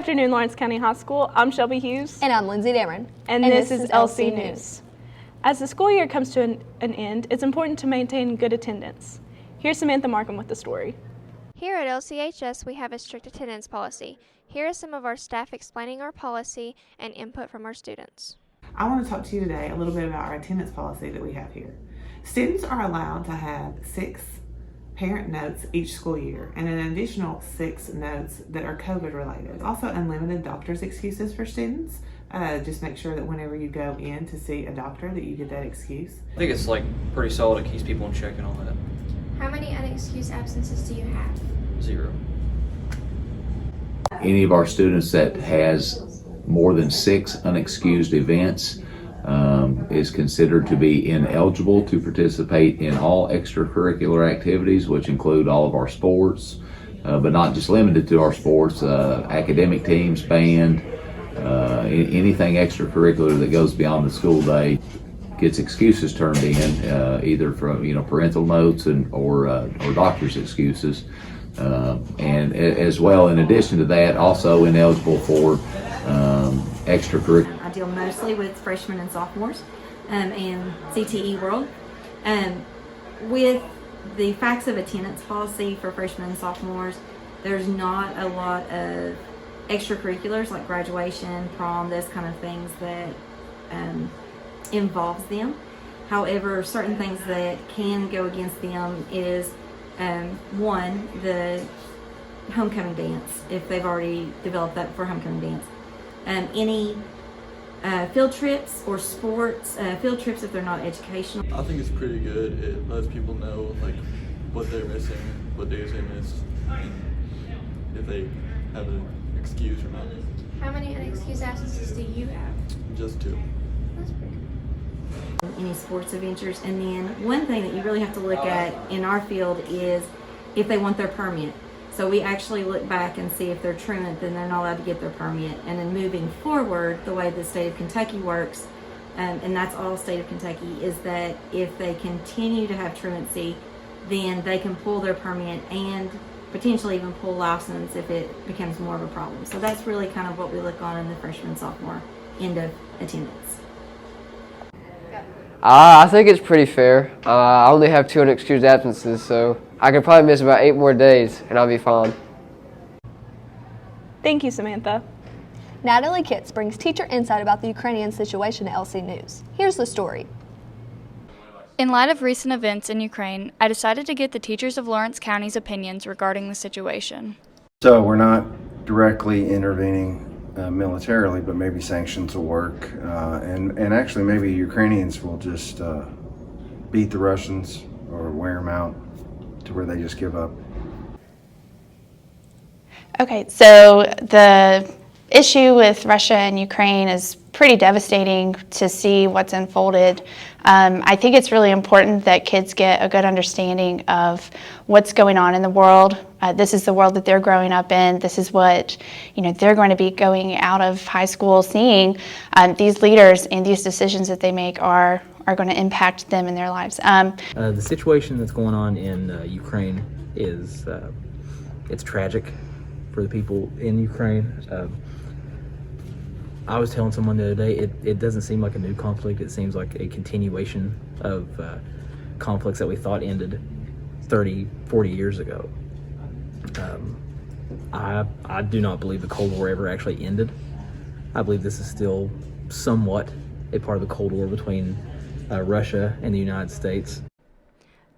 afternoon, Lawrence County High School. I'm Shelby Hughes. And I'm Lindsay Dameron. And this is LC News. As the school year comes to an end, it's important to maintain good attendance. Here's Samantha Markham with the story. Here at LCHS, we have a strict attendance policy. Here are some of our staff explaining our policy and input from our students. I want to talk to you today a little bit about our attendance policy that we have here. Students are allowed to have 6 parent notes each school year and an additional 6 notes that are COVID related. Also unlimited doctor's excuses for students. Just make sure that whenever you go in to see a doctor that you get that excuse. I think it's pretty solid. It keeps people in check and all that. How many unexcused absences do you have? 0. Any of our students that has more than 6 unexcused events is considered to be ineligible to participate in all extracurricular activities, which include all of our sports, but not just limited to our sports, academic teams, band, anything extracurricular that goes beyond the school day gets excuses turned in, either from parental notes or doctor's excuses, and as well, in addition to that, also ineligible for extracurricular. I deal mostly with freshmen and sophomores in CTE world. With the facts of attendance policy for freshmen and sophomores, there's not a lot of extracurriculars like graduation, prom, those kind of things that involves them. However, certain things that can go against them is one, the homecoming dance, if they've already developed that for homecoming dance. Any field trips or sports, field trips if they're not educational. I think it's pretty good. It lets people know what they're missing, what days they missed, and if they have an excuse or not. How many unexcused absences do you have? Just 2. That's pretty good. Any sports adventures. And then one thing that you really have to look at in our field is if they want their permit. So we actually look back and see if they're truant, then they're not allowed to get their permit. And then moving forward, the way the state of Kentucky works, and that's all state of Kentucky, is that if they continue to have truancy, then they can pull their permit and potentially even pull license if it becomes more of a problem. So that's really kind of what we look on in the freshman sophomore end of attendance. I think it's pretty fair. I only have 2 unexcused absences, so I could probably miss about 8 more days and I'll be fine. Thank you, Samantha. Natalie Kitts brings teacher insight about the Ukrainian situation at LC News. Here's the story. In light of recent events in Ukraine, I decided to get the teachers of Lawrence County's opinions regarding the situation. So we're not directly intervening militarily, but maybe sanctions will work, and actually maybe Ukrainians will just beat the Russians or wear them out to where they just give up. Okay, so the issue with Russia and Ukraine is pretty devastating to see what's unfolded. I think it's really important that kids get a good understanding of what's going on in the world. This is the world that they're growing up in. This is what they're going to be going out of high school seeing. These leaders and these decisions that they make are going to impact them in their lives. The situation that's going on in Ukraine is it's tragic for the people in Ukraine. I was telling someone the other day, it doesn't seem like a new conflict. It seems like a continuation of conflicts that we thought ended 30, 40 years ago. I do not believe the Cold War ever actually ended. I believe this is still somewhat a part of the Cold War between Russia and the United States.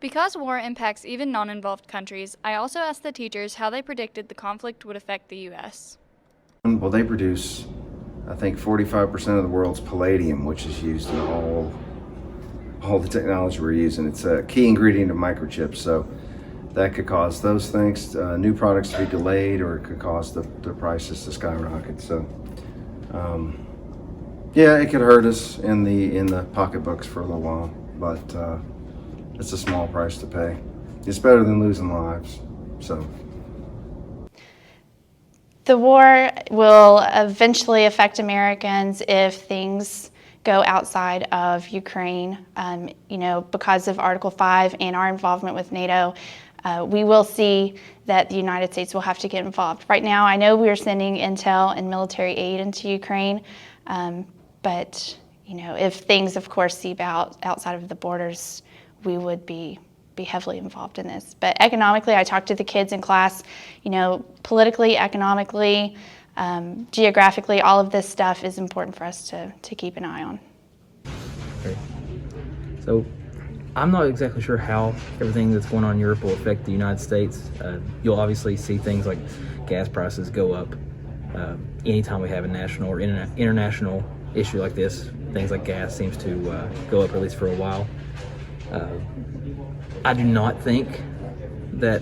Because war impacts even non-involved countries, I also asked the teachers how they predicted the conflict would affect the U.S. Well, they produce, I think, 45% of the world's palladium, which is used in all the technology we're using. It's a key ingredient of microchips, so that could cause those things, new products to be delayed, or it could cause the prices to skyrocket. So, yeah, it could hurt us in the pocketbooks for a little while, but it's a small price to pay. It's better than losing lives. So. The war will eventually affect Americans if things go outside of Ukraine, because of Article 5 and our involvement with NATO. we will see that the United States will have to get involved. Right now, I know we are sending intel and military aid into Ukraine, but if things, of course, seep out outside of the borders, we would be heavily involved in this. But economically, I talked to the kids in class, politically, economically, geographically, all of this stuff is important for us to keep an eye on. Okay. So I'm not exactly sure how everything that's going on in Europe will affect the United States. You'll obviously see things like gas prices go up anytime we have a national or international issue like this. Things like gas seems to go up, at least for a while. I do not think that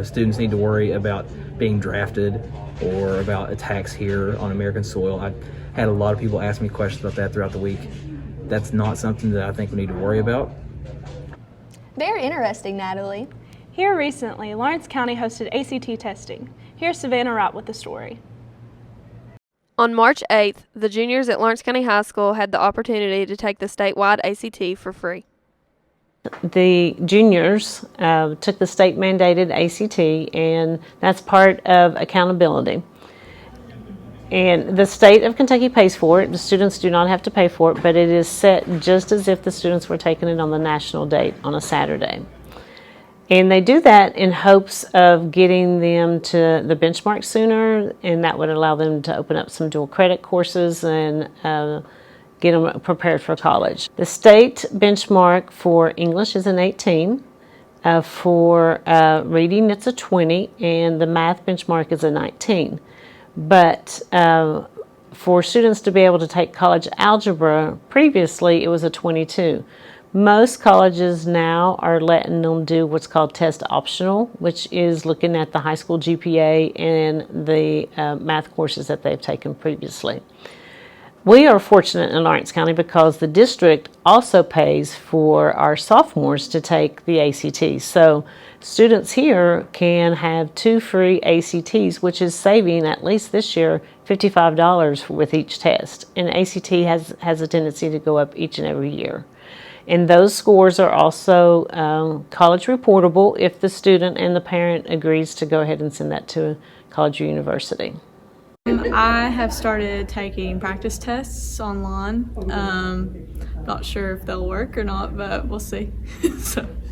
students need to worry about being drafted or about attacks here on American soil. I had a lot of people ask me questions about that throughout the week. That's not something that I think we need to worry about. Very interesting, Natalie. Here recently, Lawrence County hosted ACT testing. Here's Savannah Wright with the story. On March 8th, the juniors at Lawrence County High School had the opportunity to take the statewide ACT for free. The juniors took the state-mandated ACT, and that's part of accountability. And the state of Kentucky pays for it. The students do not have to pay for it, but it is set just as if the students were taking it on the national date on a Saturday. And they do that in hopes of getting them to the benchmark sooner, and that would allow them to open up some dual credit courses and get them prepared for college. The state benchmark for English is an 18. For reading, it's a 20, and the math benchmark is a 19. But for students to be able to take college algebra, previously it was a 22. Most colleges now are letting them do what's called test optional, which is looking at the high school GPA and the math courses that they've taken previously. We are fortunate in Lawrence County because the district also pays for our sophomores to take the ACT. So students here can have 2 free ACTs, which is saving, at least this year, $55 with each test. And ACT has a tendency to go up each and every year. And those scores are also college reportable if the student and the parent agrees to go ahead and send that to a college or university. I have started taking practice tests online. Not sure if they'll work or not, but we'll see.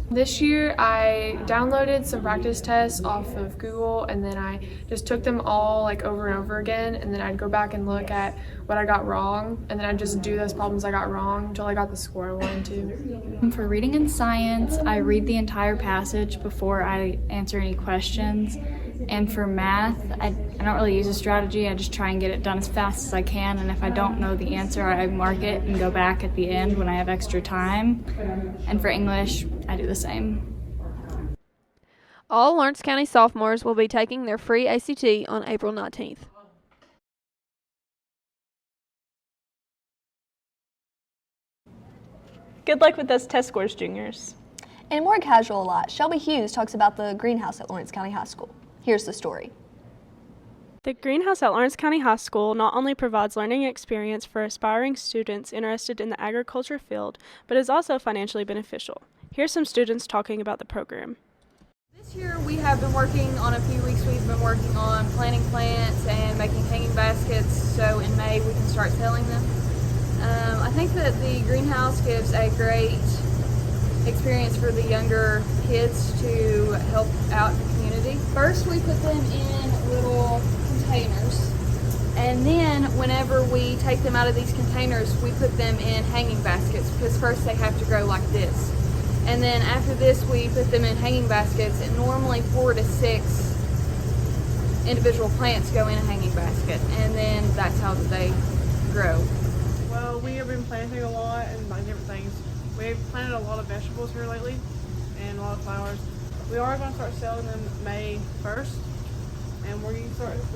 This year I downloaded some practice tests off of Google, and then I just took them all over and over again, and then I'd go back and look at what I got wrong, and then I'd just do those problems I got wrong until I got the score I wanted to. For reading and science, I read the entire passage before I answer any questions. And for math, I don't really use a strategy. I just try and get it done as fast as I can, and if I don't know the answer, I mark it and go back at the end when I have extra time. And for English, I do the same. All Lawrence County sophomores will be taking their free ACT on April 19th. Good luck with those test scores, juniors. In more casual lot, Shelby Hughes talks about the greenhouse at Lawrence County High School. Here's the story. The greenhouse at Lawrence County High School not only provides learning experience for aspiring students interested in the agriculture field, but is also financially beneficial. Here's some students talking about the program. This year we have been working on a few weeks, we've been working on planting plants and making hanging baskets, so in May we can start selling them. I think that the greenhouse gives a great experience for the younger kids to help out in the community. First we put them in little containers, and then whenever we take them out of these containers we put them in hanging baskets, because first they have to grow like this. And then after this we put them in hanging baskets, and normally 4 to 6 individual plants go in a hanging basket, and then that's how they grow. Well, we have been planting a lot and buying different things. We've planted a lot of vegetables here lately and a lot of flowers. We are going to start selling them May 1st, and we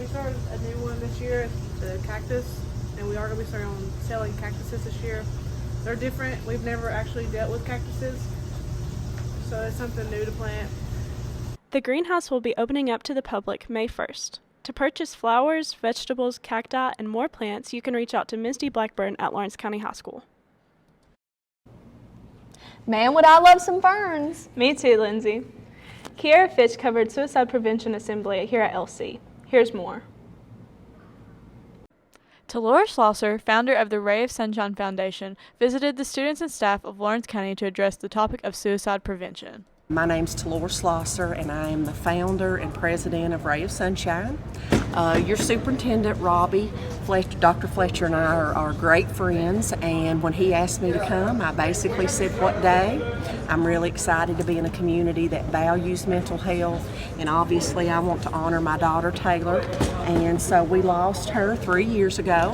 started a new one this year, the cactus, and we are going to be starting on selling cactuses this year. They're different. We've never actually dealt with cactuses, so it's something new to plant. The greenhouse will be opening up to the public May 1st. To purchase flowers, vegetables, cacti, and more plants, you can reach out to Misty Blackburn at Lawrence County High School. Man, would I love some ferns. Me too, Lindsay. Kiera Fitch covered Suicide Prevention Assembly here at LC. Here's more. Talora Schlosser, founder of the Ray of Sunshine Foundation, visited the students and staff of Lawrence County to address the topic of suicide prevention. My name's Talora Schlosser, and I am the founder and president of Ray of Sunshine. Your superintendent, Robbie, Dr. Fletcher, and I are great friends, and when he asked me to come, I basically said, what day? I'm really excited to be in a community that values mental health, and obviously I want to honor my daughter, Taylor, and so we lost her 3 years ago.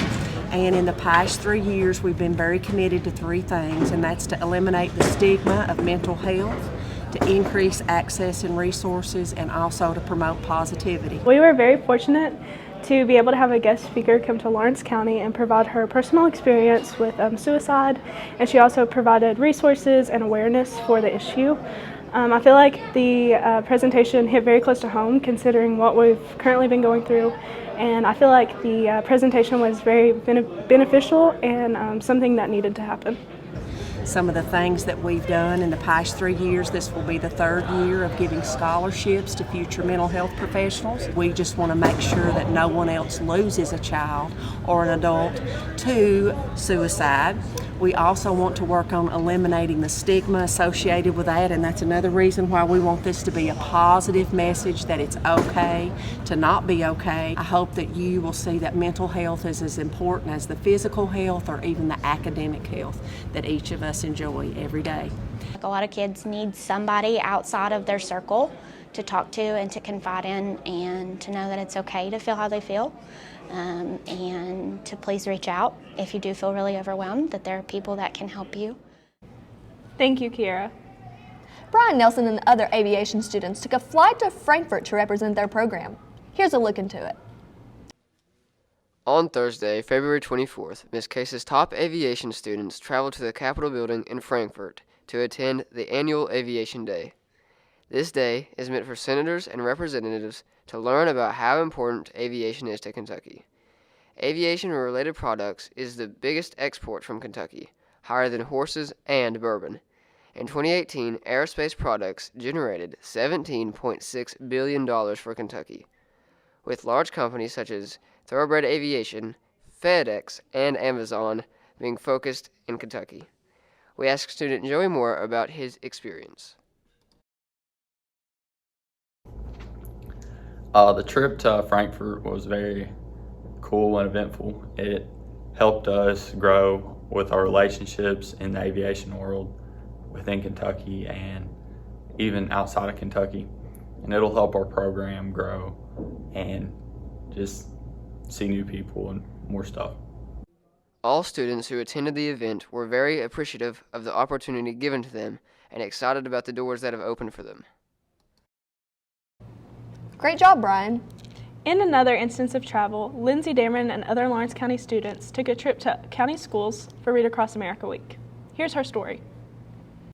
And in the past 3 years, we've been very committed to three things, and that's to eliminate the stigma of mental health, to increase access and resources, and also to promote positivity. We were very fortunate to be able to have a guest speaker come to Lawrence County and provide her personal experience with suicide, and she also provided resources and awareness for the issue. I feel like the presentation hit very close to home considering what we've currently been going through, and I feel like the presentation was very beneficial and something that needed to happen. Some of the things that we've done in the past 3 years, this will be the third year of giving scholarships to future mental health professionals. We just want to make sure that no one else loses a child or an adult to suicide. We also want to work on eliminating the stigma associated with that, and that's another reason why we want this to be a positive message that it's okay to not be okay. I hope that you will see that mental health is as important as the physical health or even the academic health that each of us enjoy every day. A lot of kids need somebody outside of their circle to talk to and to confide in, and to know that it's okay to feel how they feel. And to please reach out if you do feel really overwhelmed, that there are people that can help you. Thank you, Kiera. Brian Nelson and the other aviation students took a flight to Frankfurt to represent their program. Here's a look into it. On Thursday, February 24th, Ms. Case's top aviation students traveled to the Capitol building in Frankfurt to attend the annual Aviation Day. This day is meant for senators and representatives to learn about how important aviation is to Kentucky. Aviation and related products is the biggest export from Kentucky, higher than horses and bourbon. In 2018, aerospace products generated $17.6 billion for Kentucky, with large companies such as Thoroughbred Aviation, FedEx, and Amazon being focused in Kentucky. We asked student Joey Moore about his experience. The trip to Frankfurt was very cool and eventful. It helped us grow with our relationships in the aviation world within Kentucky and even outside of Kentucky. And it'll help our program grow and just see new people and more stuff. All students who attended the event were very appreciative of the opportunity given to them and excited about the doors that have opened for them. Great job, Brian. In another instance of travel, Lindsay Dameron and other Lawrence County students took a trip to county schools for Read Across America Week. Here's her story.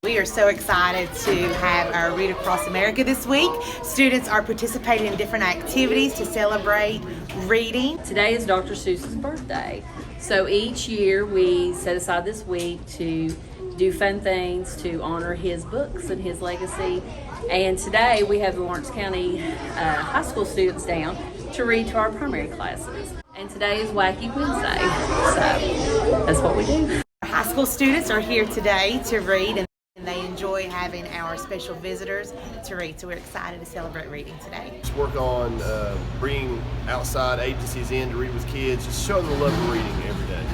We are so excited to have our Read Across America this week. Students are participating in different activities to celebrate reading. Today is Dr. Seuss's birthday, so each year we set aside this week to do fun things to honor his books and his legacy. And today we have the Lawrence County high school students down to read to our primary classes. And today is Wacky Wednesday, so that's what we do. High school students are here today to read, and they enjoy having our special visitors to read, so we're excited to celebrate reading today. Just work on bringing outside agencies in to read with kids, just showing the love of reading every day.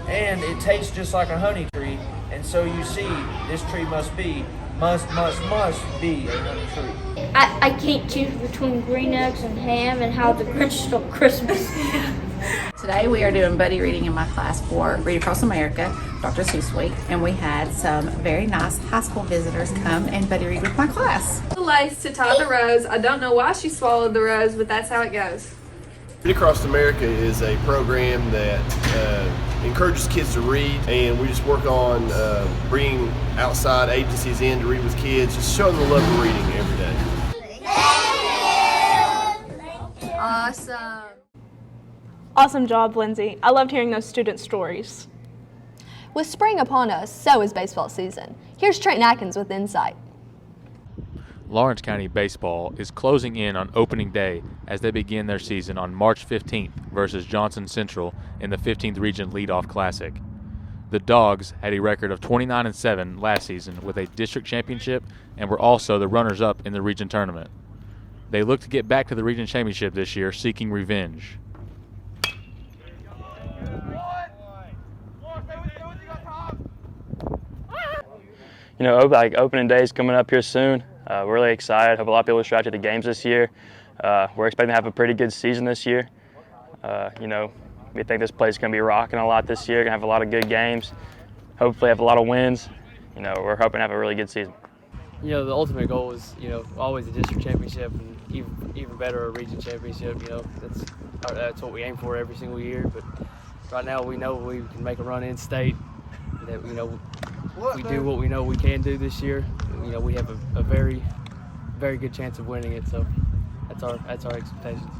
And it tastes just like a honey tree, and so you see, this tree must be a honey tree. I can't choose between green eggs and ham and how the Grinch stole Christmas. Today we are doing buddy reading in my class for Read Across America, Dr. Seuss Week, and we had some very nice high school visitors come and buddy read with my class. The lace to tie the rose. I don't know why she swallowed the rose, but that's how it goes. Read Across America is a program that encourages kids to read, and we just work on bringing outside agencies in to read with kids, just showing the love of reading every day. Awesome. Awesome job, Lindsay. I loved hearing those student stories. With spring upon us, so is baseball season. Here's Trent Atkins with insight. Lawrence County Baseball is closing in on opening day as they begin their season on March 15th versus Johnson Central in the 15th Region Leadoff Classic. The Dogs had a record of 29-7 last season with a district championship and were also the runners-up in the region tournament. They look to get back to the region championship this year, seeking revenge. You know, like opening day is coming up here soon. We're really excited. Hope a lot of people show out to the games this year. We're expecting to have a pretty good season this year. You know, we think this place is going to be rocking a lot this year. Going to have a lot of good games. Hopefully, have a lot of wins. You know, we're hoping to have a really good season. You know, the ultimate goal is, you know, always a district championship and even better a region championship. You know, that's what we aim for every single year. But right now, we know we can make a run in state. That, you know, if we do what we know we can do this year, you know, we have a very, very good chance of winning it. So that's our expectations.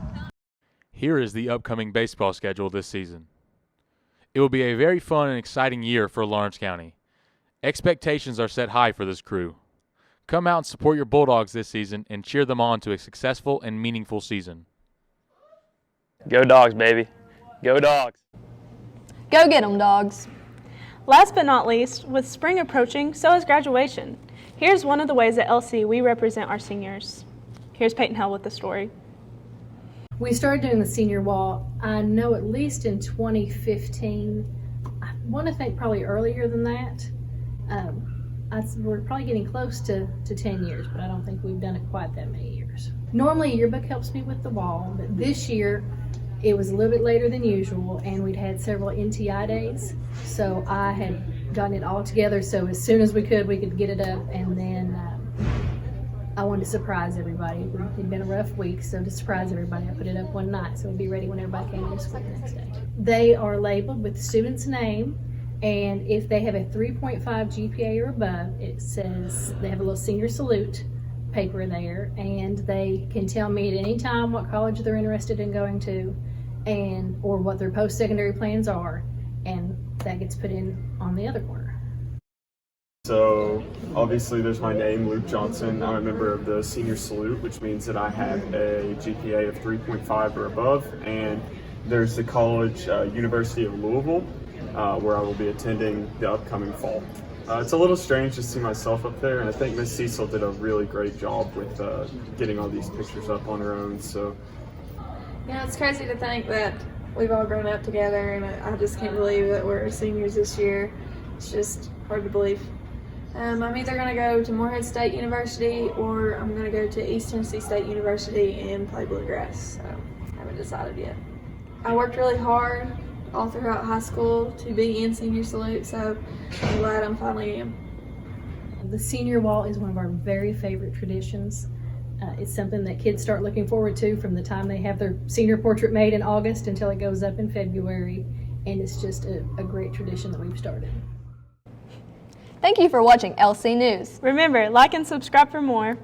Here is the upcoming baseball schedule this season. It will be a very fun and exciting year for Lawrence County. Expectations are set high for this crew. Come out and support your Bulldogs this season and cheer them on to a successful and meaningful season. Go Dogs, baby. Go Dogs. Go get 'em, Dogs. Last but not least, with spring approaching, so is graduation. Here's one of the ways at LC we represent our seniors. Here's Peyton Hell with the story. We started doing the senior wall, I know at least in 2015. I want to think probably earlier than that. We're probably getting close to 10 years, but I don't think we've done it quite that many years. Normally a yearbook helps me with the wall, but this year it was a little bit later than usual and we'd had several NTI days. So I had gotten it all together so as soon as we could get it up, and then I wanted to surprise everybody. It had been a rough week, so to surprise everybody, I put it up one night so it would be ready when everybody came to school the next day. They are labeled with the student's name, and if they have a 3.5 GPA or above, it says they have a little senior salute paper there, and they can tell me at any time what college they're interested in going to or what their post-secondary plans are, and that gets put in on the other corner. So obviously there's my name, Luke Johnson. I'm a member of the Senior Salute, which means that I have a GPA of 3.5 or above, and there's the college, University of Louisville, where I will be attending the upcoming fall. It's a little strange to see myself up there, and I think Miss Cecil did a really great job with getting all these pictures up on her own. So, you know, it's crazy to think that we've all grown up together, and I just can't believe that we're seniors this year. It's just hard to believe. I'm either going to go to Morehead State University or I'm going to go to East Tennessee State University and play bluegrass. So I haven't decided yet. I worked really hard all throughout high school to be in Senior Salute, so I'm glad I'm finally in. The senior wall is one of our very favorite traditions. It's something that kids start looking forward to from the time they have their senior portrait made in August until it goes up in February, and it's just a great tradition that we've started. Thank you for watching LC News. Remember, like and subscribe for more.